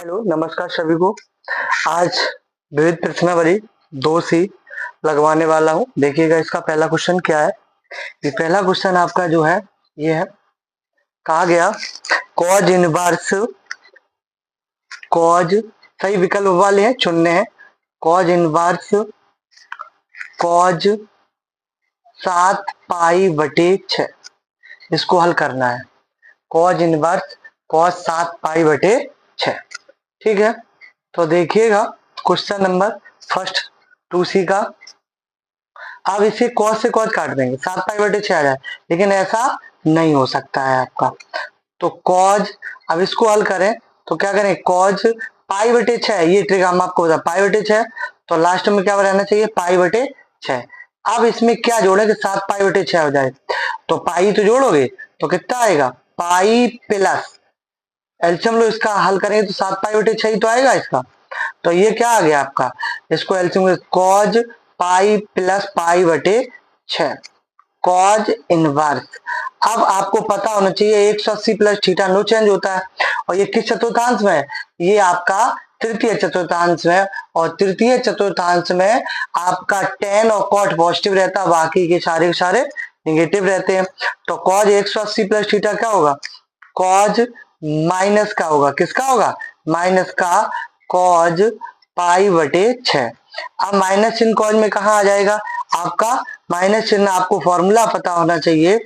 Hello नमस्कार सभी को। आज विविध प्रश्नावली 2C लगवाने वाला हूँ। देखिएगा इसका पहला क्वेश्चन क्या है। ये पहला क्वेश्चन आपका जो है ये है, कहा गया कॉज इनवर्स, कॉज सही विकल्प वाले हैं चुनने हैं। कॉज इनवर्स कॉज 7π/6, इसको हल करना है। कॉज इनवर्स कॉज 7π/6, ठीक है। तो देखिएगा क्वेश्चन नंबर फर्स्ट 2C का। अब इसे कॉज से कॉज काट देंगे, 7π/6 आ जाए, लेकिन ऐसा नहीं हो सकता है आपका। तो कॉज, अब इसको हल करें तो क्या करें, कॉज π/6, ये ट्रिक हम आपको बता, π/6 तो लास्ट में क्या रहना चाहिए, π/6। अब इसमें क्या जोड़े कि 7π/6 हो जाए, तो पाई तो जोड़ोगे तो कितना आएगा, पाई प्लस एल्सियम लो, इसका हल करेंगे तो 7π/6 ही तो आएगा इसका। तो ये क्या आ गया आपका, इसको एल्सियम cos pi plus π/6, cos inverse. अब आपको पता होना चाहिए 180 प्लस थीटा नो चेंज होता है, और ये किस चतुर्थांश में है, ये आपका तृतीय चतुर्थांश में। और तृतीय चतुर्थांश में आपका टेन और कॉट पॉजिटिव रहता है, बाकी के सारे निगेटिव रहते हैं। तो कॉज 180 प्लस थीटा क्या होगा, कॉज माइनस का होगा, किसका होगा, माइनस का कॉज π/6। अब माइनस चिन्ह कॉज में कहा आ जाएगा आपका, माइनस चिन्ह आपको फॉर्मूला पता होना चाहिए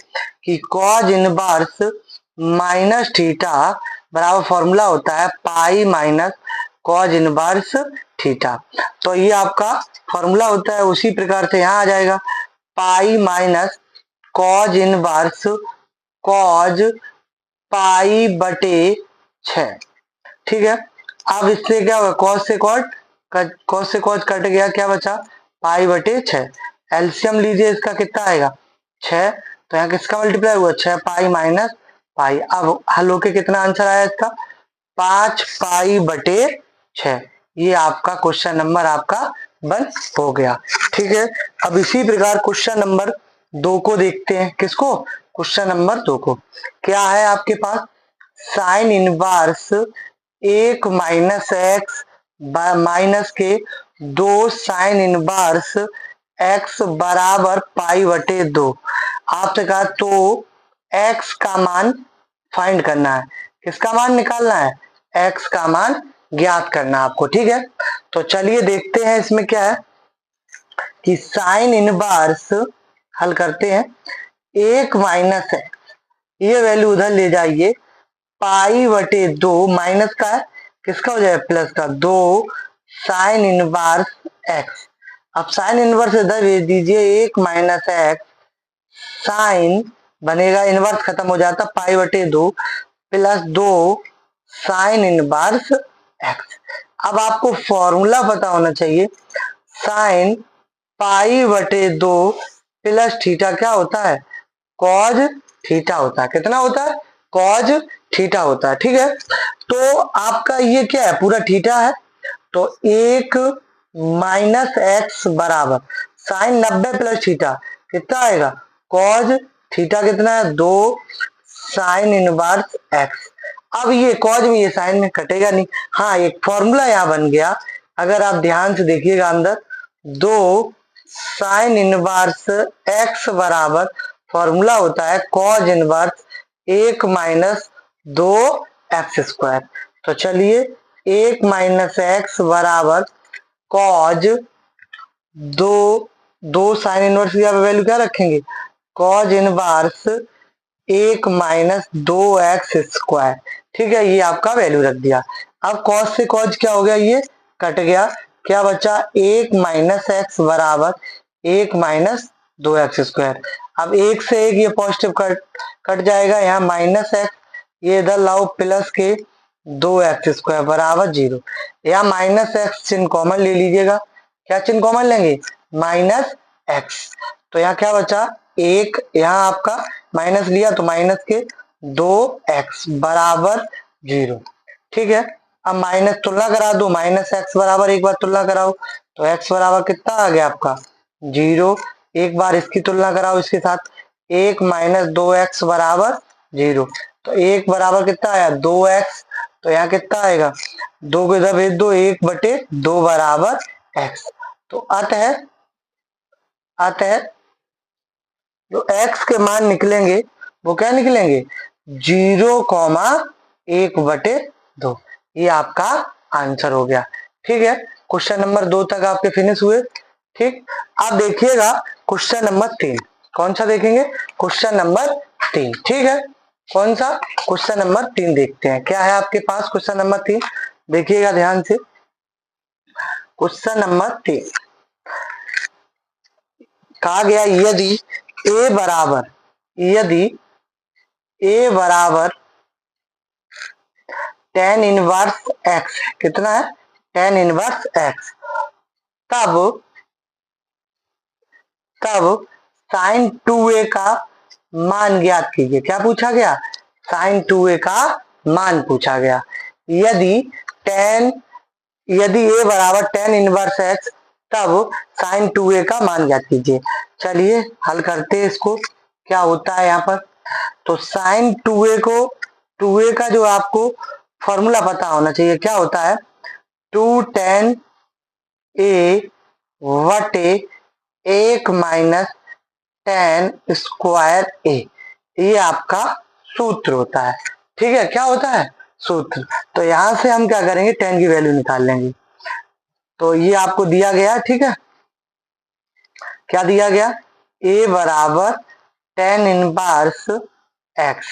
कि कॉज इनवर्स माइनस थीटा बराबर फॉर्मूला होता है pi minus cos inverse theta. तो ये आपका फॉर्मूला होता है, उसी प्रकार से यहाँ आ जाएगा pi minus cos inverse cos π/6, ठीक है। अब इससे क्या होगा, कॉस से कॉज कट गया, क्या बचा, π/6। एलसीएम लीजिए, इसका कितना आएगा 6, तो यहाँ किसका मल्टीप्लाई हुआ, 6 पाई माइनस पाई। अब हल होके कितना आंसर आया इसका, 5π/6। ये आपका क्वेश्चन नंबर आपका बन हो गया, ठीक है। अब इसी प्रकार क्वेश्चन नंबर 2 को देखते हैं, किसको, क्वेश्चन नंबर 2 को। क्या है आपके पास, sine inverse 1 minus x minus के 2 साइन इनवर्स x बराबर π/2। आपसे कहा तो x का मान फाइंड करना है, किसका मान निकालना है, x का मान ज्ञात करना है आपको, ठीक है। तो चलिए देखते हैं इसमें क्या है कि साइन इनवर्स हल करते हैं, 1 माइनस एक्स, ये वैल्यू उधर ले जाइए, π/2 माइनस का है, किसका हो जाए, प्लस का, 2 साइन इनवर्स एक्स। अब साइन इनवर्स इधर भेज दीजिए, 1 माइनस एक्स साइन बनेगा, इनवर्स खत्म हो जाता, π/2 प्लस 2 साइन इनवर्स एक्स। अब आपको फॉर्मूला पता होना चाहिए, साइन π/2 प्लस थीटा क्या होता है, कॉज थीटा होता है, कितना होता है, कॉज थीटा होता है, ठीक है। तो आपका ये क्या है, पूरा थीटा है, तो 1 माइनस एक्स बराबर साइन 90 प्लस थीटा कितना आएगा, कॉज थीटा कितना है, 2 साइन इनवर्स एक्स। अब ये कॉज में ये साइन में कटेगा नहीं, हाँ एक फॉर्मूला यहाँ बन गया, अगर आप ध्यान से देखिएगा अंदर, 2 साइन इनवर्स एक्स बराबर फॉर्मूला होता है cause inverse 1 minus 2 x square. तो चलिए 1 माइनस एक्स बराबर कॉज 2 साइन इनवर्स की वैल्यू क्या रखेंगे, cause inverse 1 minus 2x square, ठीक है, ये आपका वैल्यू रख दिया। अब कॉज से कॉज क्या हो गया, ये कट गया, क्या बचा, 1 माइनस एक्स बराबर 1 माइनस 2x स्क्वायर। अब 1 से 1 ये पॉजिटिव कट जाएगा, यहाँ माइनस एक्स, ये इधर लाओ प्लस के 2x स्क्वायर बराबर 0। यहाँ माइनस एक्स चिन्ह कॉमन ले लीजिएगा, क्या चिन्ह कॉमन लेंगे, माइनस एक्स। तो यहाँ क्या बचा, 1, यहाँ आपका माइनस लिया तो माइनस के 2x बराबर 0, ठीक है। अब माइनस तुलना करा दो, माइनस एक्स बराबर एक बार तुलना कराओ तो x बराबर कितना आ गया आपका 0, एक बार इसकी तुलना कराओ इसके साथ, 1 माइनस 2x बराबर 0, तो 1 बराबर कितना आया 2x, तो यहाँ कितना आएगा, 2 को इधर भेज दो, 1/2 बराबर x। तो अतः जो x के मान निकलेंगे वो क्या निकलेंगे, 0,1/2। ये आपका आंसर हो गया। ठीक है, क्वेश्चन नंबर 2 तक आपके फिनिश हुए। ठीक, अब देखिएगा क्वेश्चन नंबर 3। कौन सा देखेंगे, क्वेश्चन नंबर 3। ठीक है, कौन सा, क्वेश्चन नंबर 3 देखते हैं क्या है आपके पास। क्वेश्चन नंबर 3 देखिएगा ध्यान से। क्वेश्चन नंबर 3 कहा गया, यदि a बराबर tan इनवर्स x, कितना है, tan इनवर्स x, तब sin 2a का मान ज्ञात कीजिए। क्या पूछा गया, sin 2a का मान पूछा गया। यदि a बराबर tan इनवर्स x, तब sin 2a का मान ज्ञात कीजिए। चलिए हल करते हैं इसको, क्या होता है यहाँ पर। तो sin 2a का जो आपको फॉर्मूला पता होना चाहिए, क्या होता है, 2 tan a बटे 1 माइनस tan स्क्वायर a, ये आपका सूत्र होता है। ठीक है, क्या होता है, सूत्र। तो यहां से हम क्या करेंगे, tan की वैल्यू निकाल लेंगे। तो ये आपको दिया गया, ठीक है, क्या दिया गया, a बराबर tan इनवर्स x,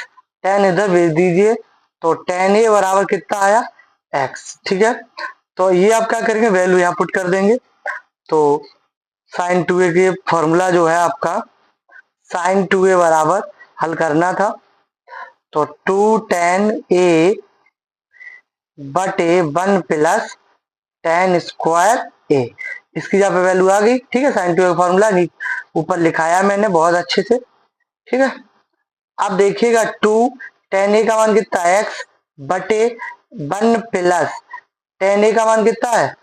tan इधर भेज दीजिए, तो tan a बराबर कितना आया, x। ठीक है, तो ये आप क्या करेंगे, वैल्यू यहाँ पुट कर देंगे। तो sin 2a के फॉर्मूला जो है आपका, sin 2a बराबर हल करना था, तो 2 tan a बटे 1 प्लस tan स्क्वायर a, इसकी जहाँ पे वैल्यू आ गई। ठीक है, sin 2a का फॉर्मूला ऊपर लिखाया मैंने बहुत अच्छे से। ठीक है, अब देखिएगा 2 tan a का मान कितना है, x बटे 1 प्लस tan a का मान कितना है,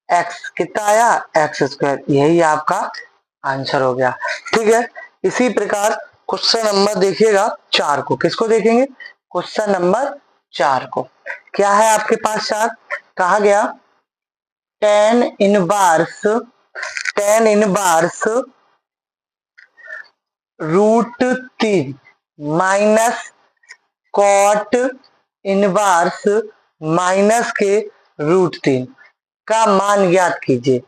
x, कितना आया, x स्क्वायर। यही आपका आंसर हो गया। ठीक है, इसी प्रकार क्वेश्चन नंबर देखिएगा 4 को। किसको देखेंगे, क्वेश्चन नंबर 4 को। क्या है आपके पास 4, कहा गया tan inverse √3 minus cot inverse minus के √3 का मान ज्ञात कीजिए,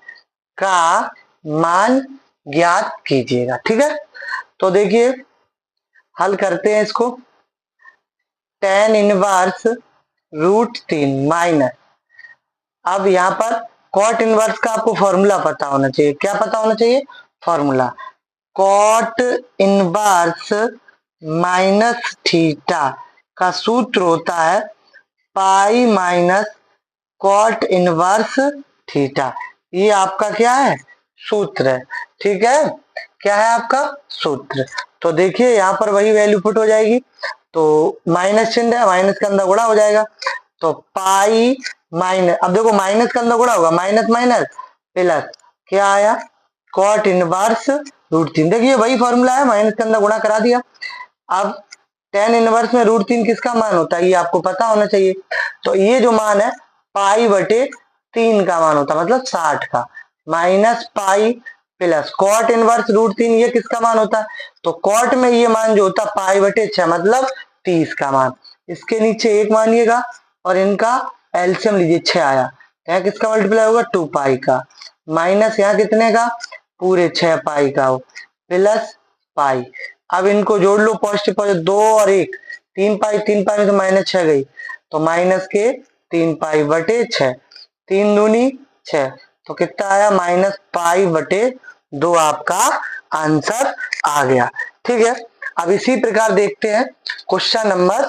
का मान ज्ञात कीजिएगा। ठीक है, तो देखिए हल करते हैं इसको। tan इनवर्स √3 माइनस, अब यहाँ पर कॉट इनवर्स का आपको फॉर्मूला पता होना चाहिए। क्या पता होना चाहिए, formula, cot inverse minus theta का सूत्र होता है pi minus cot inverse theta. ये आपका क्या है, सूत्र है। ठीक है, क्या है आपका सूत्र। तो देखिए यहाँ पर वही वैल्यू पुट हो जाएगी, तो माइनस चिन्ह है, माइनस के अंदर गुणा हो जाएगा, तो पाई माइनस, अब देखो माइनस के अंदर गुणा होगा, माइनस माइनस प्लस, क्या आया, कॉट इनवर्स √3। देखिए वही फॉर्मूला है, माइनस के अंदर गुणा करा दिया। अब tan इनवर्स में √3 किसका मान होता है, ये आपको पता होना चाहिए। तो ये जो मान है पाई बटे 3 का मान होता है, मतलब 60 का, minus pi plus cot inverse √3, ये किसका मान होता है, तो कॉट में ये मान जो होता है पाई बटे 6, मतलब 30 का मान। इसके नीचे 1 मानिएगा और इनका एलसीएम लीजिए, 6 आया, यहाँ किसका मल्टीप्लाई होगा, 2 पाई का, माइनस यहाँ कितने का, पूरे 6 पाई का, प्लस पाई। अब इनको जोड़ लो, पॉजिटिव पॉजिटिव, 2 और 1, 3 पाई, 3 पाई में तो माइनस 6 गई, तो माइनस के 3 पाई बटे 6, 3 दूनी 6, तो कितना आया, माइनस पाई बटे 2 आपका आंसर आ गया। ठीक है, अब इसी प्रकार देखते हैं क्वेश्चन नंबर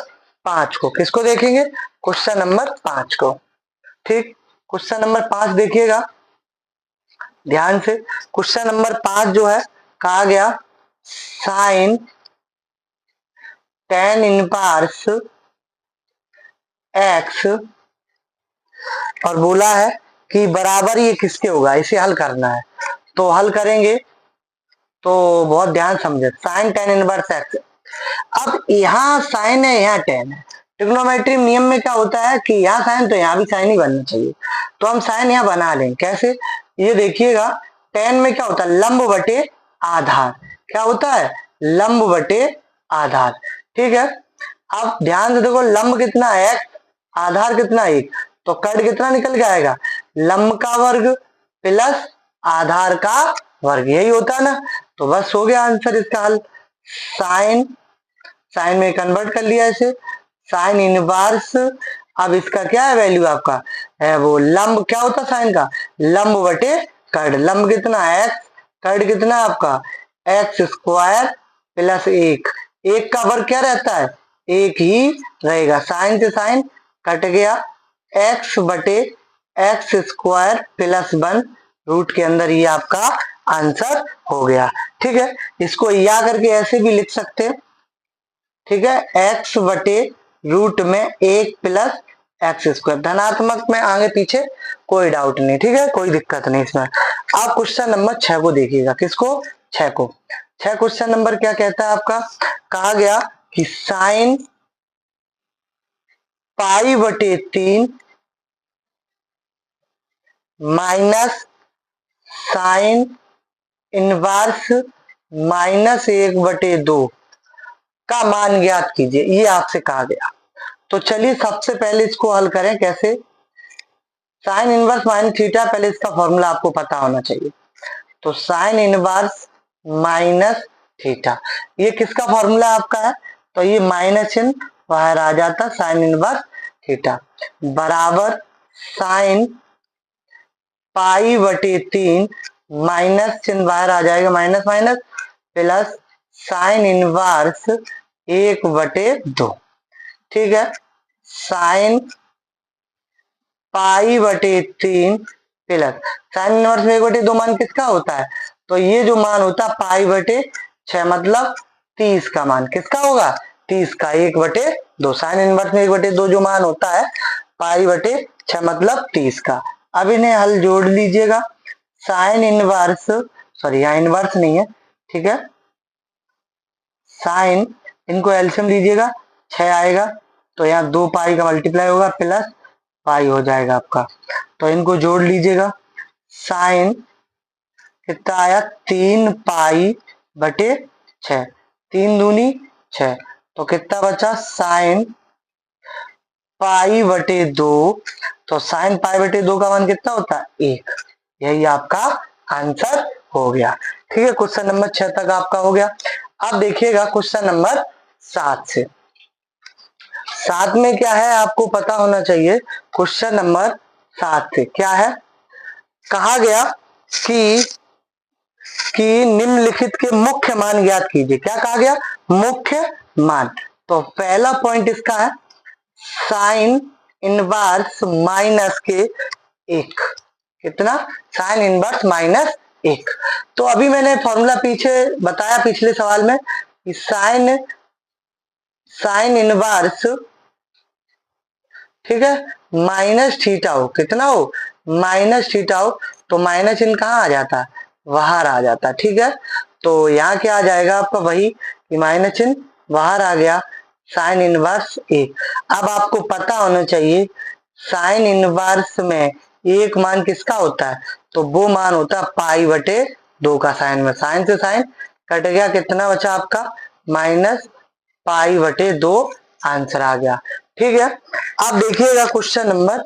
5 को। किसको देखेंगे, क्वेश्चन नंबर 5 को। ठीक, क्वेश्चन नंबर 5 देखिएगा ध्यान से। क्वेश्चन नंबर 5 जो है, कहा गया साइन tan इनवर्स x, और बोला है कि बराबर ये किसके होगा, इसे हल करना है। तो हल करेंगे, तो बहुत ध्यान समझे, साइन tan इनवर्स x। अब यहाँ साइन है, यहाँ tan है, ट्रिग्नोमेट्री नियम में क्या होता है कि यहाँ साइन तो यहाँ भी साइन ही बनना चाहिए, तो हम साइन यहाँ बना लें। कैसे, ये देखिएगा टेन में क्या होता है, लंब बटे आधार। क्या होता है, लंब बटे आधार। ठीक है, अब ध्यान से देखो, लंब कितना है x, आधार कितना 1, तो कट कितना निकल के आएगा, लंब का वर्ग प्लस आधार का वर्ग, यही होता है ना। तो बस हो गया आंसर इसका हल। साइन, साइन में कन्वर्ट कर लिया इसे, साइन इनवर्स। अब इसका क्या है वैल्यू आपका है, वो लंब क्या होता है साइन का, लंब बटे कट। लंब कितना है x, कट कितना आपका x स्क्वायर प्लस 1, 1 का वर्ग क्या रहता है, 1 ही रहेगा। साइन से साइन कट गया, x बटे एक्स स्क्वायर प्लस 1 रूट के अंदर, ये आपका आंसर हो गया। ठीक है, इसको या करके ऐसे भी लिख सकते हैं। ठीक है, x बटे रूट में 1 प्लस एक्स स्क्वायर, धनात्मक में आगे पीछे कोई डाउट नहीं। ठीक है, कोई दिक्कत नहीं इसमें। आप क्वेश्चन नंबर 6 को देखिएगा, किसको, 6 को। 6 क्वेश्चन नंबर क्या कहता है आपका, कहा गया कि साइन पाई बटे 3 माइनस साइन इनवर्स माइनस 1 बटे 2 का मान ज्ञात कीजिए, ये आपसे कहा गया। तो चलिए सबसे पहले इसको हल करें। कैसे, साइन इनवर्स माइनस थीटा, पहले इसका फॉर्मूला आपको पता होना चाहिए। तो साइन इनवर्स माइनस थीटा, ये किसका फॉर्मूला आपका है, तो ये माइनस चिन्ह बाहर आ जाता, साइन इनवर्स थीटा बराबर साइन पाई बटे 3 माइनस चिन्ह बाहर आ जाएगा, minus minus plus sign inverse 1 बटे 2। ठीक है, साइन पाई बटे 3 प्लस साइन इनवर्स में 1 बटे 2 मान किसका होता है, तो ये जो मान होता है पाई बटे 6, मतलब 30 का मान किसका होगा, 30 का, 1 बटे 2। साइन इनवर्स में 1 बटे 2 जो मान होता है पाई बटे 6 मतलब 30 का। अब इन्हें हल जोड़ लीजिएगा, साइन इनवर्स, सॉरी यहाँ इनवर्स नहीं है, ठीक है, साइन, इनको एलसीएम लीजिएगा 6 आएगा, तो यहाँ 2 पाई का मल्टीप्लाई होगा प्लस पाई हो जाएगा आपका, तो इनको जोड़ लीजिएगा। साइन कितना आया, 3 पाई बटे 6, 3 दूनी 6, तो कितना बचा, साइन पाई बटे 2, तो साइन पाई बटे 2 का मान कितना होता है, 1। यही आपका आंसर हो गया। ठीक है, क्वेश्चन नंबर 6 तक आपका हो गया। अब देखिएगा क्वेश्चन नंबर 7 से। 7 में क्या है आपको पता होना चाहिए। क्वेश्चन नंबर 7 से क्या है, कहा गया कि निम्नलिखित के मुख्य मान ज्ञात कीजिए। क्या कहा गया, मुख्य मान। तो पहला पॉइंट इसका है साइन इनवर्स माइनस के 1, कितना, साइन इनवर्स माइनस 1। तो अभी मैंने फॉर्मूला पीछे बताया पिछले सवाल में कि साइन इनवर्स, ठीक है, माइनस थीटा हो, कितना हो, माइनस थीटा हो, तो माइनस इन कहाँ आ जाता है, बाहर आ जाता है। ठीक है, तो यहाँ क्या आ जाएगा आपका, वही कि माइनस चिन्ह बाहर आ गया, साइन इनवर्स 1। अब आपको पता होना चाहिए साइन इनवर्स में एक मान किसका होता है, तो वो मान होता है पाई बटे 2 का। साइन में साइन से साइन कट गया, कितना बचा आपका, माइनस पाई बटे 2 आंसर आ गया। ठीक है, अब देखिएगा क्वेश्चन नंबर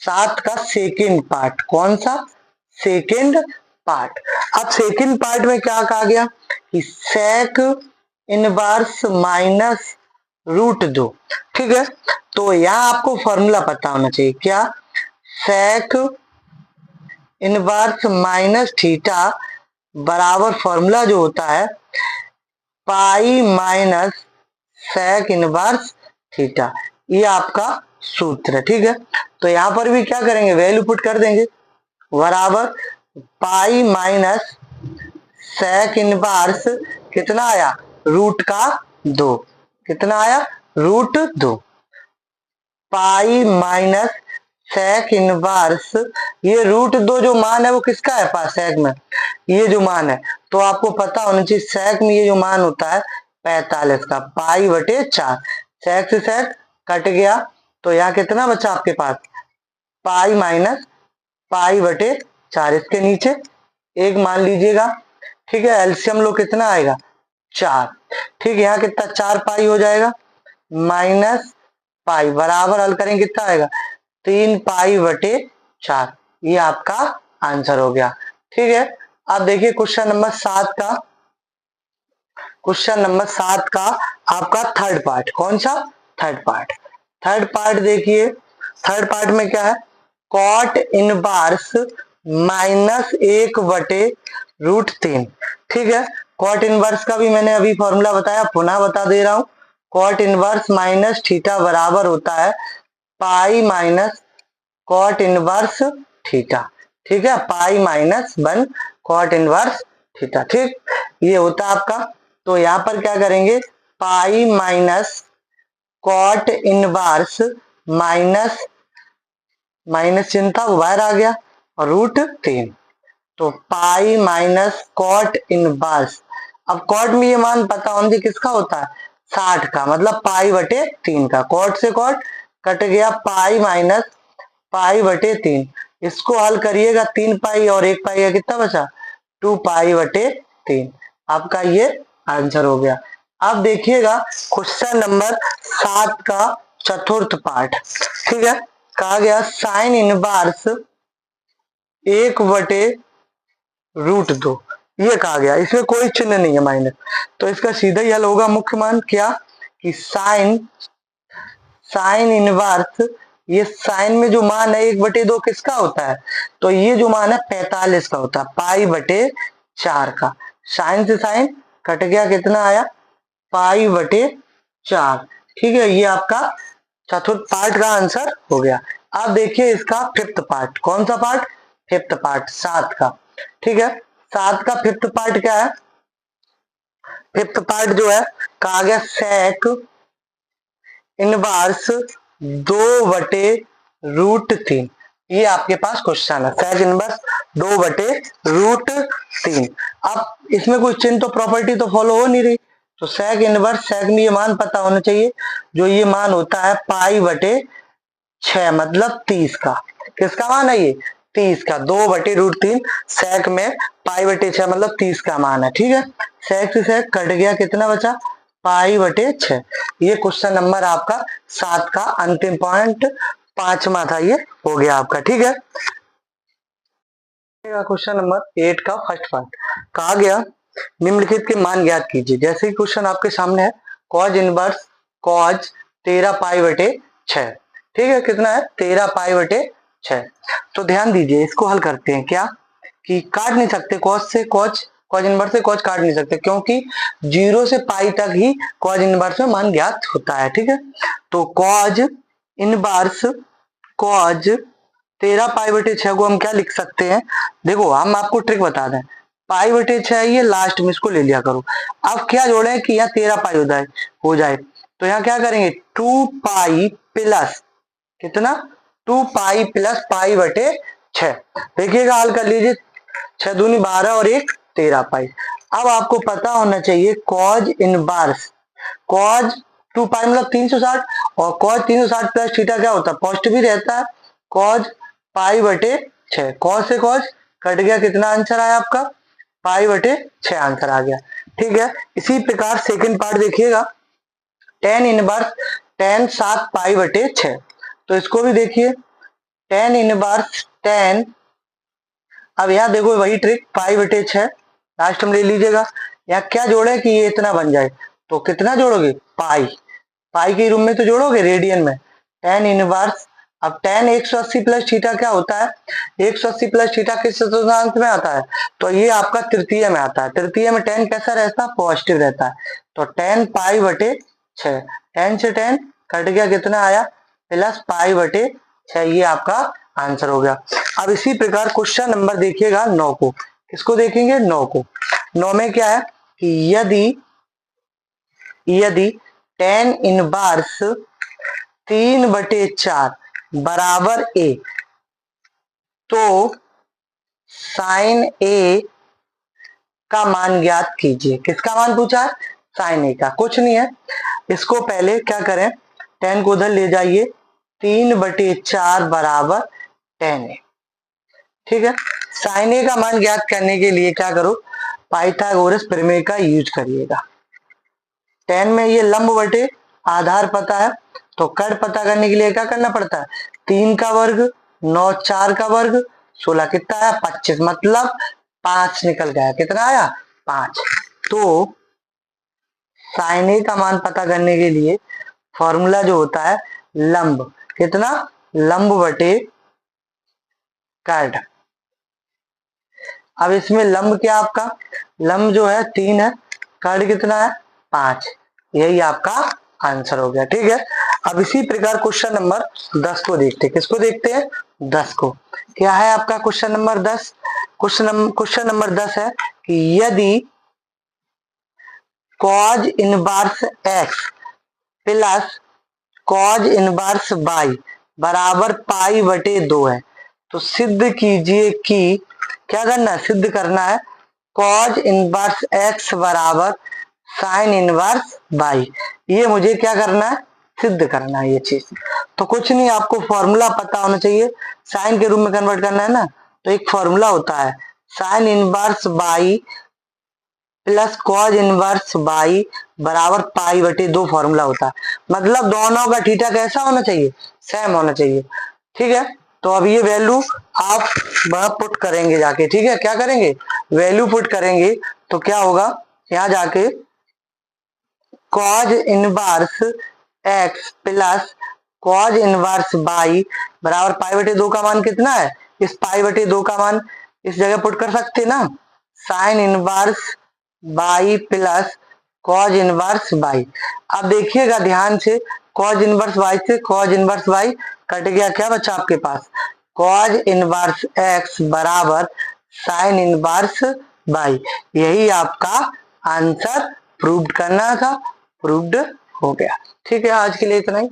7 का सेकंड पार्ट, कौन सा, सेकंड पार्ट। अब सेकंड पार्ट में क्या कहा गया कि सेक इनवर्स माइनस रूट 2। ठीक है, तो यहाँ आपको फॉर्मूला पता होना चाहिए, क्या, सेक इनवर्स माइनस थीटा बराबर फॉर्मूला जो होता है pi minus sec inverse theta, ये आपका सूत्र है। ठीक है, तो यहां पर भी क्या करेंगे, वैल्यू पुट कर देंगे, बराबर पाई माइनस सेक इनवर्स कितना आया, रूट का 2, कितना आया, root 2, pi minus sec inverse, ये रूट 2 जो मान है वो किसका है पास, सेक में ये जो मान है, तो आपको पता होना चाहिए सेक में ये जो मान होता है 45 का, पाई बटे 4, सेक से सेक कट गया, तो यहाँ कितना बचा आपके पास, पाई माइनस पाई बटे 4। इसके नीचे एक मान लीजिएगा, ठीक है। एलसीएम लो, कितना आएगा 4, ठीक है। यहाँ कितना 4 पाई हो जाएगा माइनस पाई, बराबर हल करेंगे कितना आएगा 3 पाई बटे 4। ये आपका आंसर हो गया, ठीक है। अब देखिए क्वेश्चन नंबर 7 का, क्वेश्चन नंबर 7 का आपका थर्ड पार्ट। कौन सा थर्ड पार्ट? थर्ड पार्ट देखिए, थर्ड पार्ट में क्या है, कॉट इनवर्स माइनस 1/√3, ठीक है। कॉट इनवर्स का भी मैंने अभी फॉर्मूला बताया, पुनः बता दे रहा हूं। कॉट इनवर्स माइनस थीटा बराबर होता है pi minus cot inverse theta, ठीक है। Pi minus 1 cot inverse theta, ठीक, ये होता है आपका। तो यहां पर क्या करेंगे, pi minus cot inverse minus minus चिन्ह था वो बाहर आ गया और √3, तो पाई माइनस कॉट इनवर्स। अब कॉट में ये मान पता होने किसका होता है, 60 का, मतलब पाई बटे 3 का। कॉट से कॉट कट गया, पाई माइनस पाई बटे 3। इसको हल करिएगा, 3 पाई और 1 पाई का कितना बचा, 2 पाई बटे 3। आपका ये आंसर हो गया। अब देखिएगा क्वेश्चन नंबर 7 का चतुर्थ पार्ट, ठीक है। कहा गया साइन इनवर्स 1/√2, ये कहा गया। इसमें कोई चिन्ह नहीं है माइनस, तो इसका सीधा ही हल होगा। मुख्य मान क्या, कि साइन इनवर्स, ये साइन में जो मान है 1/2 किसका होता है, तो ये जो मान है 45 का होता है, पाई बटे 4 का। साइन से साइन कट गया, कितना आया पाई बटे 4, ठीक है। ये आपका चतुर्थ पार्ट का आंसर हो गया। अब देखिए इसका फिफ्थ पार्ट। कौन सा पार्ट, फिफ्थ पार्ट 7 का, ठीक है। 7 का फिफ्थ पार्ट क्या है, फिफ्थ पार्ट जो है, कहा गया सेक इनवर्स 2/√3। ये आपके पास क्वेश्चन है, सेक इनवर्स 2/√3। अब इसमें कोई चिन्ह तो प्रॉपर्टी तो फॉलो हो नहीं रही, तो सेक इनवर्स, सेक में ये मान पता होना चाहिए, जो ये मान होता है पाई बटे 6, मतलब 30 का। किसका मान है ये, 30 का। 2/√3 सेक में पाई बटे 6 मतलब 30 का मान है, ठीक है। सेक से सेक कट गया, कितना बचा पाई बटे 6। ये क्वेश्चन नंबर आपका 7 का अंतिम पॉइंट 5वां था, ये हो गया आपका, ठीक है। क्वेश्चन नंबर 8 का फर्स्ट पार्ट। कहा गया निम्नलिखित के मान ज्ञात कीजिए। जैसे ही क्वेश्चन आपके सामने है, कॉज इनवर्स कॉज 13 पाई बटे 6, ठीक है। कितना है 13 पाई बटे 6। तो ध्यान दीजिए, इसको हल करते हैं क्या, कि काट नहीं सकते कॉज से कॉज, कॉज इनवर्स से कॉज काट नहीं सकते, क्योंकि 0 से पाई तक ही कॉज इनवर्स में मान ज्ञात होता है, ठीक है। तो कॉज इनवर्स कॉज 13 पाई बटे 6 को हम क्या लिख सकते हैं, देखो हम आपको ट्रिक बता दें, पाई बटे 6 ये लास्ट में, इसको ले लिया करो। अब क्या जोड़े कि यहाँ 13 पाई हो जाए, तो यहाँ क्या करेंगे 2 पाई प्लस कितना, 2 पाई प्लस पाई बटे 6। देखिएगा हल कर लीजिए, 6 दूनी 12 और 1 13 पाई। अब आपको पता होना चाहिए कॉज इनवर्स, कॉज 2 पाई मतलब 360, और कॉज 360 प्लस थीटा क्या होता है, पॉजिटिव भी रहता है। कॉज पाई बटे 6, कॉज से कॉज कट गया, कितना आंसर आया आपका पाई बटे 6 आंसर आ गया, ठीक है। इसी प्रकार सेकंड पार्ट देखिएगा, टेन इनवर्स टेन 7 पाई बटे 6। तो इसको भी देखिए, टेन इनवर्स टेन, अब यहाँ देखो वही ट्रिक, पाई बटे 6 लास्ट में ले लीजिएगा। यहाँ क्या जोड़े कि ये इतना बन जाए, तो कितना जोड़ोगे पाई, पाई के रूम में तो जोड़ोगे रेडियन में, टेन इनवर्स। अब टेन 180 प्लस थीटा क्या होता है, 180 प्लस थीटा किस चतुर्थांश में आता है, तो ये आपका तृतीय में आता है। तृतीय में टेन कैसा रहता है, पॉजिटिव रहता है। तो टेन पाई बटे 6, टेन से टेन कट गया, कितना आया प्लस पाई बटे 6, ये आपका आंसर हो गया। अब इसी प्रकार क्वेश्चन नंबर देखिएगा 9 को, किसको देखेंगे 9 को। 9 में क्या है कि यदि टेन इनवर्स 3/4 बराबर ए, तो साइन ए का मान ज्ञात कीजिए। किसका मान पूछा है, साइन ए का, कुछ नहीं है। इसको पहले क्या करें, 10 को उधर ले जाइए, 3/4 बराबर 10 है। ठीक है, साइन ए का मान ज्ञात करने के लिए क्या करो, पाइथागोरस प्रमेय का यूज करिएगा। 10 में ये लंब बटे आधार पता है, तो कर्ण पता करने के लिए क्या करना पड़ता है, 3 का वर्ग 9 4 का वर्ग 16 कितना आया 25, मतलब 5 निकल गया। कितना आया 5। तो साइन ए का मान पता करने के लिए फॉर्मूला जो होता है लंब, कितना, लंब बटे कर्ण। अब इसमें लंब क्या आपका, लंब जो है 3 है, कर्ण कितना है 5, यही आपका आंसर हो गया। ठीक है, अब इसी प्रकार क्वेश्चन नंबर 10 को देखते हैं। किसको देखते हैं, 10 को। क्या है आपका क्वेश्चन नंबर 10, क्वेश्चन नंबर 10 है कि यदि cos inverse x plus cos inverse y बराबर पाई बटे 2 है, तो सिद्ध कीजिए कि, क्या करना है, सिद्ध करना है कॉज इनवर्स एक्स बराबर साइन इनवर्स वाई। ये मुझे क्या करना है, सिद्ध करना है ये चीज। तो कुछ नहीं, आपको फॉर्मूला पता होना चाहिए, साइन के रूप में कन्वर्ट करना है ना, तो एक फॉर्मूला होता है sine inverse y plus cos inverse y बराबर पाई बटे 2 फॉर्मूला होता है। मतलब दोनों का थीटा कैसा होना चाहिए, सेम होना चाहिए। ठीक है, तो अब ये वैल्यू आप वहां पुट करेंगे जाके। ठीक है, क्या करेंगे, वैल्यू पुट करेंगे, तो क्या होगा, यहां जाके cos inverse x plus cos inverse y बराबर पाई बटे 2 का मान कितना है, इस पाई बटे 2 का मान इस जगह पुट कर सकते ना, sine inverse y plus cos inverse y. अब देखिएगा ध्यान से, कॉज इनवर्स वाई से कॉज इनवर्स वाई कट गया, क्या बचा आपके पास, कॉज इनवर्स एक्स बराबर साइन इनवर्स वाई। यही आपका आंसर प्रूव्ड करना था, प्रूव्ड हो गया। ठीक है, आज के लिए इतना ही।